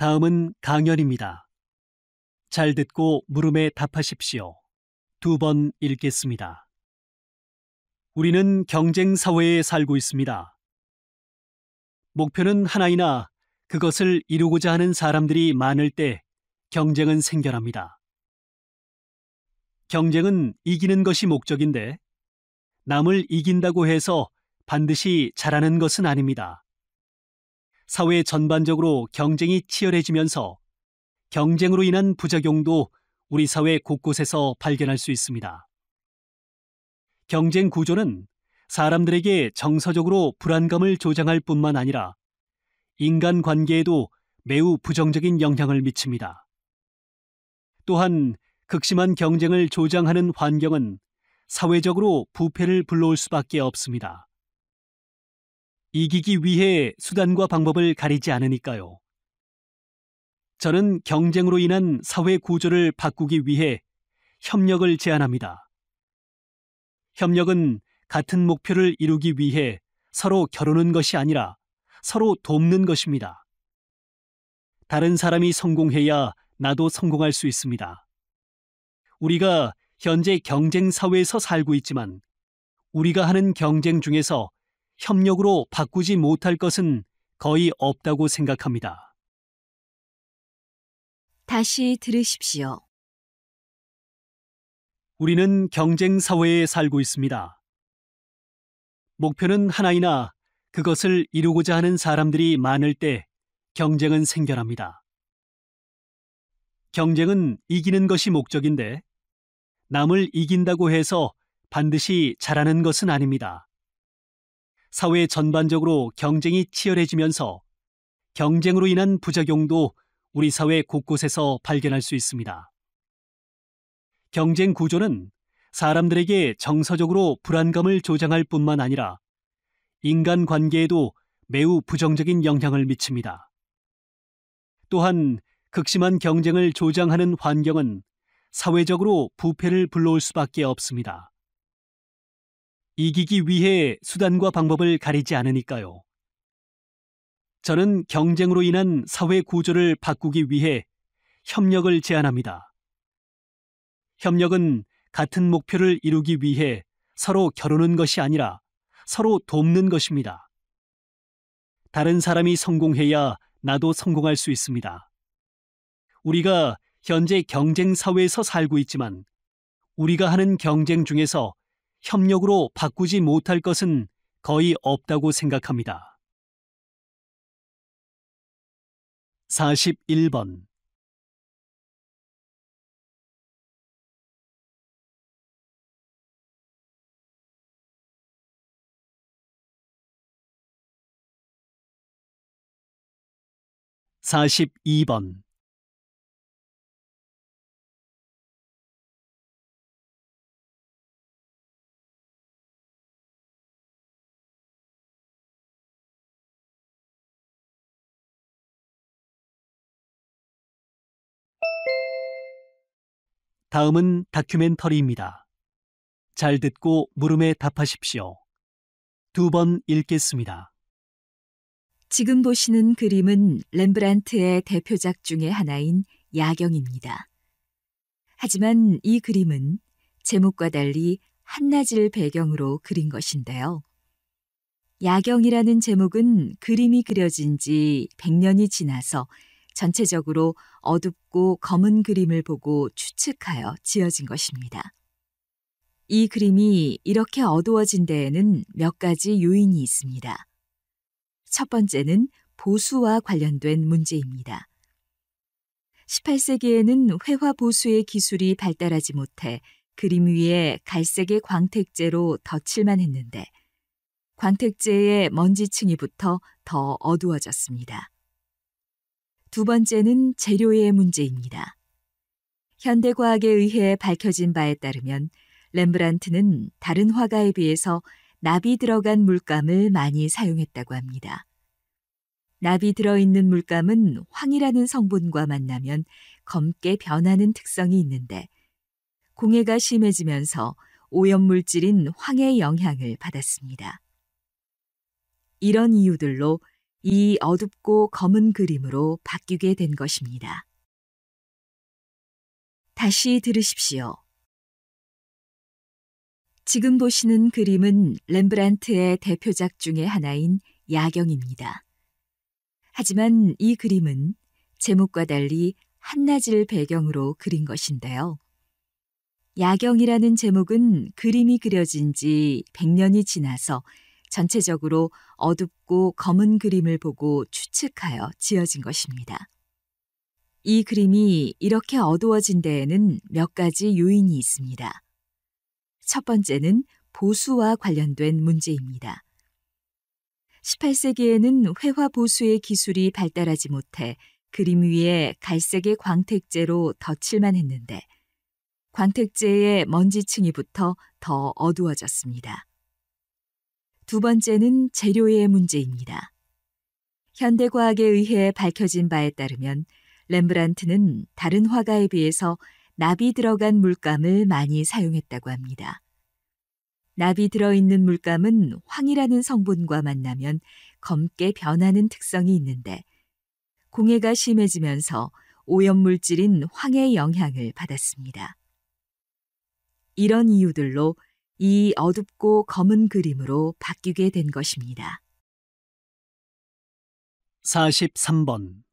B: 다음은 강연입니다. 잘 듣고 물음에 답하십시오. 2번 읽겠습니다. 우리는 경쟁 사회에 살고 있습니다. 목표는 하나이나 그것을 이루고자 하는 사람들이 많을 때 경쟁은 생겨납니다. 경쟁은 이기는 것이 목적인데 남을 이긴다고 해서 반드시 잘하는 것은 아닙니다. 사회 전반적으로 경쟁이 치열해지면서 경쟁으로 인한 부작용도 우리 사회 곳곳에서 발견할 수 있습니다. 경쟁 구조는 사람들에게 정서적으로 불안감을 조장할 뿐만 아니라 인간 관계에도 매우 부정적인 영향을 미칩니다. 또한 극심한 경쟁을 조장하는 환경은 사회적으로 부패를 불러올 수밖에 없습니다. 이기기 위해 수단과 방법을 가리지 않으니까요. 저는 경쟁으로 인한 사회 구조를 바꾸기 위해 협력을 제안합니다. 협력은 같은 목표를 이루기 위해 서로 겨루는 것이 아니라 서로 돕는 것입니다. 다른 사람이 성공해야 나도 성공할 수 있습니다. 우리가 현재 경쟁 사회에서 살고 있지만 우리가 하는 경쟁 중에서 협력으로 바꾸지 못할 것은 거의 없다고 생각합니다.
A: 다시 들으십시오.
B: 우리는 경쟁 사회에 살고 있습니다. 목표는 하나이나 그것을 이루고자 하는 사람들이 많을 때 경쟁은 생겨납니다. 경쟁은 이기는 것이 목적인데 남을 이긴다고 해서 반드시 잘하는 것은 아닙니다. 사회 전반적으로 경쟁이 치열해지면서 경쟁으로 인한 부작용도 우리 사회 곳곳에서 발견할 수 있습니다. 경쟁 구조는 사람들에게 정서적으로 불안감을 조장할 뿐만 아니라 인간 관계에도 매우 부정적인 영향을 미칩니다. 또한 극심한 경쟁을 조장하는 환경은 사회적으로 부패를 불러올 수밖에 없습니다. 이기기 위해 수단과 방법을 가리지 않으니까요. 저는 경쟁으로 인한 사회 구조를 바꾸기 위해 협력을 제안합니다. 협력은 같은 목표를 이루기 위해 서로 겨루는 것이 아니라 서로 돕는 것입니다. 다른 사람이 성공해야 나도 성공할 수 있습니다. 우리가 현재 경쟁 사회에서 살고 있지만 우리가 하는 경쟁 중에서 협력으로 바꾸지 못할 것은 거의 없다고 생각합니다. 41번. (42번) 다음은 다큐멘터리입니다. 잘 듣고 물음에 답하십시오. 2번 읽겠습니다.
A: 지금 보시는 그림은 렘브란트의 대표작 중의 하나인 야경입니다. 하지만 이 그림은 제목과 달리 한낮을 배경으로 그린 것인데요. 야경이라는 제목은 그림이 그려진 지 100년이 지나서 전체적으로 어둡고 검은 그림을 보고 추측하여 지어진 것입니다. 이 그림이 이렇게 어두워진 데에는 몇 가지 요인이 있습니다. 첫 번째는 보수와 관련된 문제입니다. 18세기에는 회화 보수의 기술이 발달하지 못해 그림 위에 갈색의 광택제로 덧칠만 했는데 광택제에 먼지층이 붙어 더 어두워졌습니다. 두 번째는 재료의 문제입니다. 현대과학에 의해 밝혀진 바에 따르면 렘브란트는 다른 화가에 비해서 납이 들어간 물감을 많이 사용했다고 합니다. 납이 들어있는 물감은 황이라는 성분과 만나면 검게 변하는 특성이 있는데 공해가 심해지면서 오염물질인 황의 영향을 받았습니다. 이런 이유들로 이 어둡고 검은 그림으로 바뀌게 된 것입니다. 다시 들으십시오. 지금 보시는 그림은 렘브란트의 대표작 중의 하나인 야경입니다. 하지만 이 그림은 제목과 달리 한낮을 배경으로 그린 것인데요. 야경이라는 제목은 그림이 그려진 지 100년이 지나서 전체적으로 어둡고 검은 그림을 보고 추측하여 지어진 것입니다. 이 그림이 이렇게 어두워진 데에는 몇 가지 요인이 있습니다. 첫 번째는 보수와 관련된 문제입니다. 18세기에는 회화 보수의 기술이 발달하지 못해 그림 위에 갈색의 광택제로 덧칠만 했는데 광택제에 먼지층이 붙어 더 어두워졌습니다. 두 번째는 재료의 문제입니다. 현대과학에 의해 밝혀진 바에 따르면 렘브란트는 다른 화가에 비해서 납이 들어간 물감을 많이 사용했다고 합니다. 납이 들어있는 물감은 황이라는 성분과 만나면 검게 변하는 특성이 있는데 공해가 심해지면서 오염물질인 황의 영향을 받았습니다. 이런 이유들로 이 어둡고 검은 그림으로 바뀌게 된 것입니다.
B: 43번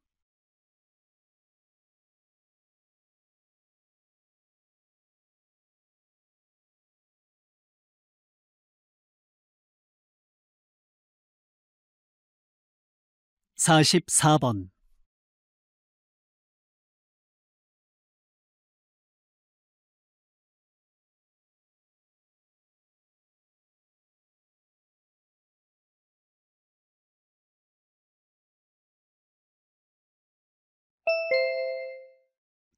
B: 44번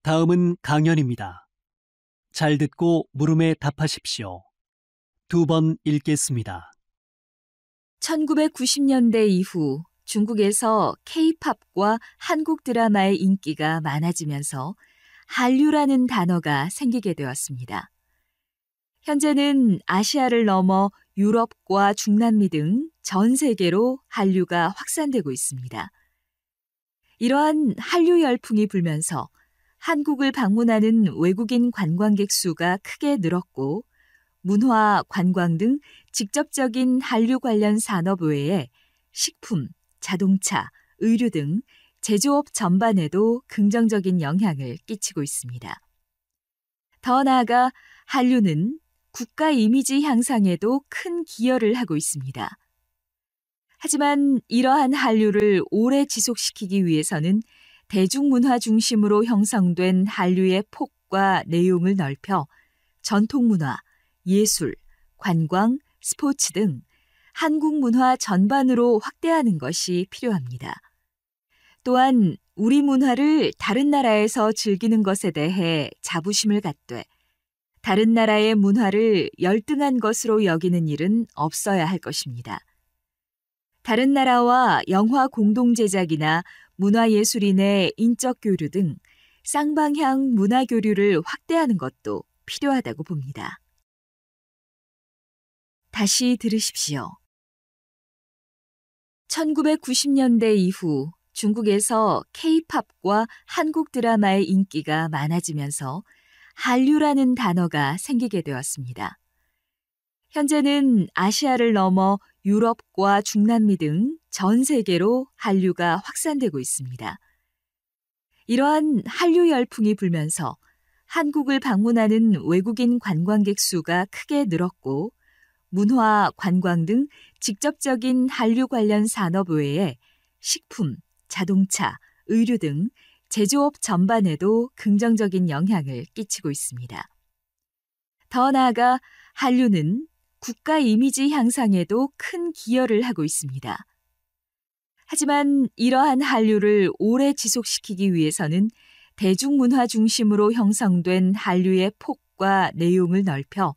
B: 다음은 강연입니다. 잘 듣고 물음에 답하십시오. 2번 읽겠습니다.
A: 1990년대 이후 중국에서 K-팝과 한국 드라마의 인기가 많아지면서 한류라는 단어가 생기게 되었습니다. 현재는 아시아를 넘어 유럽과 중남미 등 전 세계로 한류가 확산되고 있습니다. 이러한 한류 열풍이 불면서 한국을 방문하는 외국인 관광객 수가 크게 늘었고 문화, 관광 등 직접적인 한류 관련 산업 외에 식품, 자동차, 의류 등 제조업 전반에도 긍정적인 영향을 끼치고 있습니다. 더 나아가 한류는 국가 이미지 향상에도 큰 기여를 하고 있습니다. 하지만 이러한 한류를 오래 지속시키기 위해서는 대중문화 중심으로 형성된 한류의 폭과 내용을 넓혀 전통문화, 예술, 관광, 스포츠 등 한국 문화 전반으로 확대하는 것이 필요합니다. 또한 우리 문화를 다른 나라에서 즐기는 것에 대해 자부심을 갖되 다른 나라의 문화를 열등한 것으로 여기는 일은 없어야 할 것입니다. 다른 나라와 영화 공동 제작이나 문화예술인의 인적 교류 등 쌍방향 문화 교류를 확대하는 것도 필요하다고 봅니다. 다시 들으십시오. 1990년대 이후 중국에서 K-팝과 한국 드라마의 인기가 많아지면서 한류라는 단어가 생기게 되었습니다. 현재는 아시아를 넘어 유럽과 중남미 등 전 세계로 한류가 확산되고 있습니다. 이러한 한류 열풍이 불면서 한국을 방문하는 외국인 관광객 수가 크게 늘었고 문화, 관광 등 직접적인 한류 관련 산업 외에 식품, 자동차, 의류 등 제조업 전반에도 긍정적인 영향을 끼치고 있습니다. 더 나아가 한류는 국가 이미지 향상에도 큰 기여를 하고 있습니다. 하지만 이러한 한류를 오래 지속시키기 위해서는 대중문화 중심으로 형성된 한류의 폭과 내용을 넓혀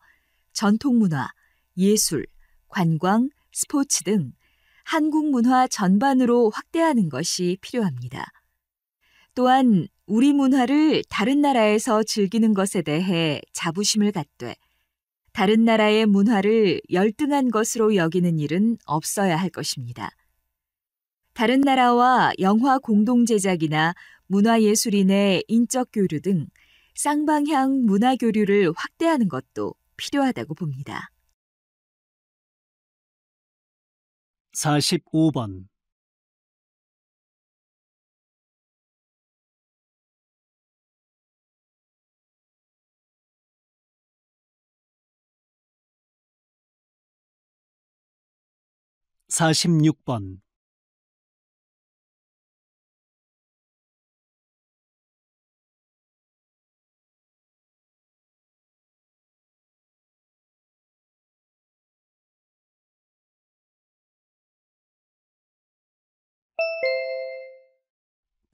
A: 전통문화, 예술, 관광, 스포츠 등 한국 문화 전반으로 확대하는 것이 필요합니다. 또한 우리 문화를 다른 나라에서 즐기는 것에 대해 자부심을 갖되 다른 나라의 문화를 열등한 것으로 여기는 일은 없어야 할 것입니다. 다른 나라와 영화 공동 제작이나 문화예술인의 인적 교류 등 쌍방향 문화 교류를 확대하는 것도 필요하다고 봅니다.
B: 45번. 46번.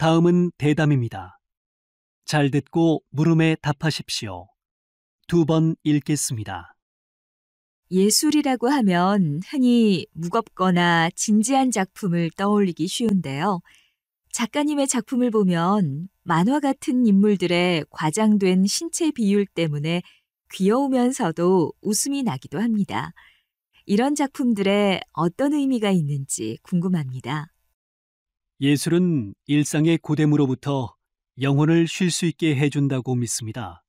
B: '다음은 대담입니다. 잘 듣고 물음에 답하십시오. 2번 읽겠습니다.
A: 예술이라고 하면 흔히 무겁거나 진지한 작품을 떠올리기 쉬운데요. 작가님의 작품을 보면 만화 같은 인물들의 과장된 신체 비율 때문에 귀여우면서도 웃음이 나기도 합니다. 이런 작품들에 어떤 의미가 있는지 궁금합니다.
B: 예술은 일상의 고됨으로부터 영혼을 쉴 수 있게 해준다고 믿습니다.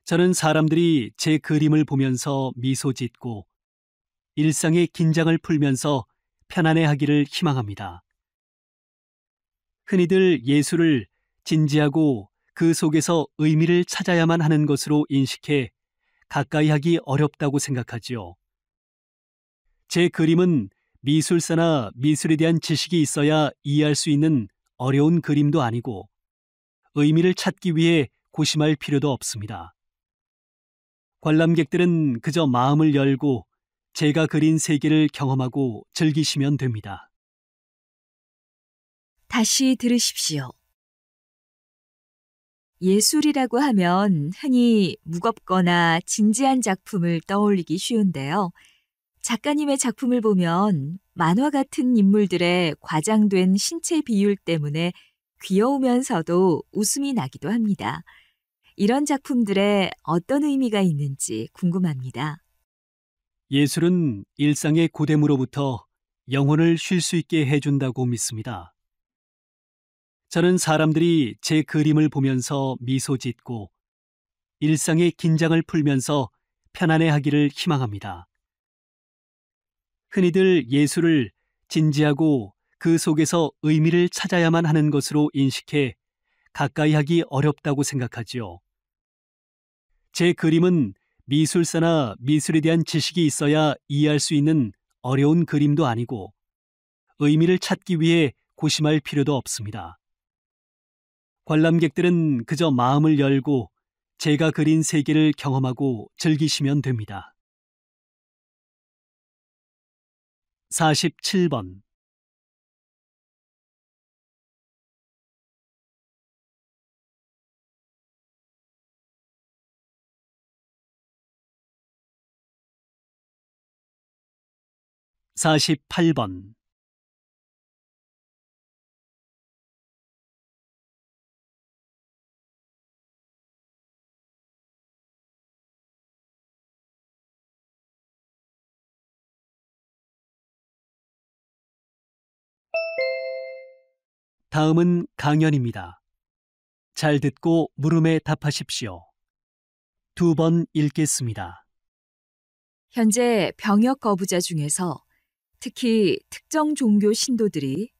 B: 저는 사람들이 제 그림을 보면서 미소 짓고 일상의 긴장을 풀면서 편안해하기를 희망합니다. 흔히들 예술을 진지하고 그 속에서 의미를 찾아야만 하는 것으로 인식해 가까이 하기 어렵다고 생각하지요. 제 그림은 미술사나 미술에 대한 지식이 있어야 이해할 수 있는 어려운 그림도 아니고 의미를 찾기 위해 고심할 필요도 없습니다. 관람객들은 그저 마음을 열고 제가 그린 세계를 경험하고 즐기시면 됩니다.
A: 다시 들으십시오. 예술이라고 하면 흔히 무겁거나 진지한 작품을 떠올리기 쉬운데요. 작가님의 작품을 보면 만화 같은 인물들의 과장된 신체 비율 때문에 귀여우면서도 웃음이 나기도 합니다. 이런 작품들에 어떤 의미가 있는지 궁금합니다.
B: 예술은 일상의 고됨으로부터 영혼을 쉴 수 있게 해준다고 믿습니다. 저는 사람들이 제 그림을 보면서 미소 짓고 일상의 긴장을 풀면서 편안해하기를 희망합니다. 흔히들 예술을 진지하고 그 속에서 의미를 찾아야만 하는 것으로 인식해 가까이 하기 어렵다고 생각하지요. 제 그림은 미술사나 미술에 대한 지식이 있어야 이해할 수 있는 어려운 그림도 아니고 의미를 찾기 위해 고심할 필요도 없습니다. 관람객들은 그저 마음을 열고 제가 그린 세계를 경험하고 즐기시면 됩니다. 47번. 48번. '다음은 강연입니다. 잘 듣고 물음에 답하십시오. 2번 읽겠습니다.
A: 현재 병역 거부자 중에서 특히 특정 종교 신도들이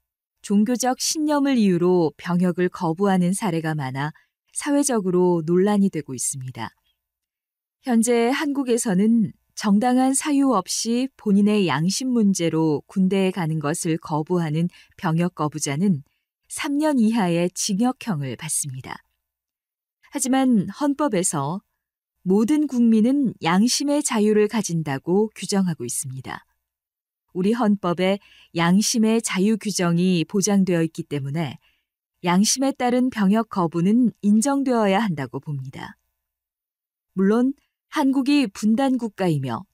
A: 종교적 신념을 이유로 병역을 거부하는 사례가 많아 사회적으로 논란이 되고 있습니다. 현재 한국에서는 정당한 사유 없이 본인의 양심 문제로 군대에 가는 것을 거부하는 병역 거부자는 3년 이하의 징역형을 받습니다. 하지만 헌법에서 모든 국민은 양심의 자유를 가진다고 규정하고 있습니다. 우리 헌법에 양심의 자유 규정이 보장되어 있기 때문에 양심에 따른 병역 거부는 인정되어야 한다고 봅니다. 물론 한국이 분단 국가이며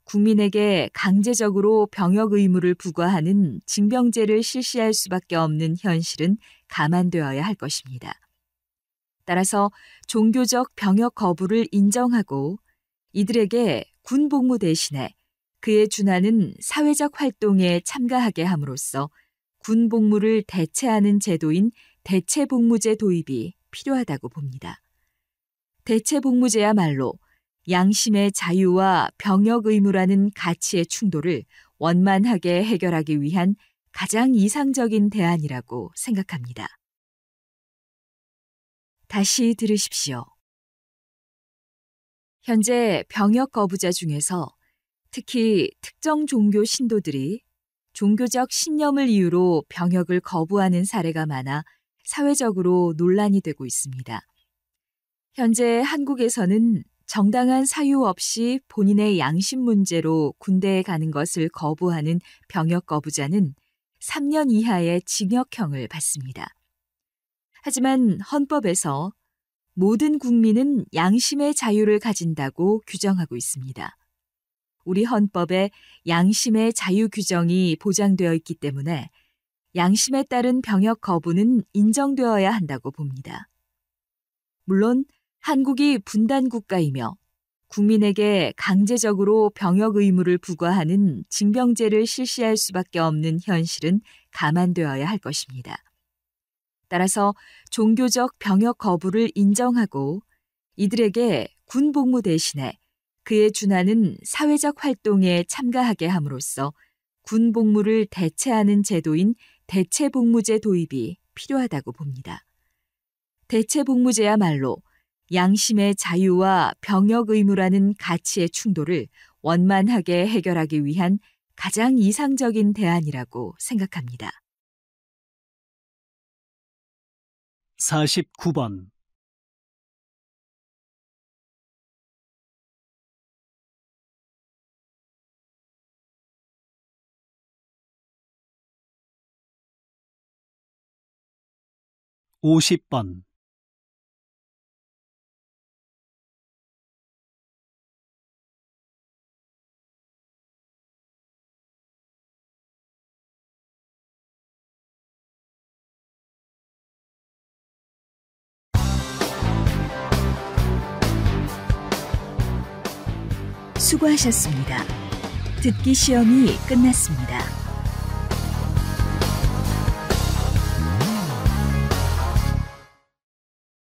A: 국민에게 강제적으로 병역 의무를 부과하는 징병제를 실시할 수밖에 없는 현실은 감안되어야 할 것입니다. 따라서 종교적 병역 거부를 인정하고 이들에게 군 복무 대신에 그에 준하는 사회적 활동에 참가하게 함으로써 군 복무를 대체하는 제도인 대체복무제 도입이 필요하다고 봅니다. 대체복무제야말로 양심의 자유와 병역 의무라는 가치의 충돌을 원만하게 해결하기 위한 가장 이상적인 대안이라고 생각합니다. 다시 들으십시오. 현재 병역 거부자 중에서 특히 특정 종교 신도들이 종교적 신념을 이유로 병역을 거부하는 사례가 많아 사회적으로 논란이 되고 있습니다. 현재 한국에서는 정당한 사유 없이 본인의 양심 문제로 군대에 가는 것을 거부하는 병역 거부자는 3년 이하의 징역형을 받습니다. 하지만 헌법에서 모든 국민은 양심의 자유를 가진다고 규정하고 있습니다. 우리 헌법에 양심의 자유 규정이 보장되어 있기 때문에 양심에 따른 병역 거부는 인정되어야 한다고 봅니다. 물론 한국이 분단 국가이며 국민에게 강제적으로 병역 의무를 부과하는 징병제를 실시할 수밖에 없는 현실은 감안되어야 할 것입니다. 따라서 종교적 병역 거부를 인정하고 이들에게 군 복무 대신에 그에 준하는 사회적 활동에 참가하게 함으로써 군 복무를 대체하는 제도인 대체복무제 도입이 필요하다고 봅니다. 대체복무제야말로 양심의 자유와 병역 의무라는 가치의 충돌을 원만하게 해결하기 위한 가장 이상적인 대안이라고 생각합니다.
B: 49번. (50번)
A: 수고하셨습니다. 듣기 시험이 끝났습니다.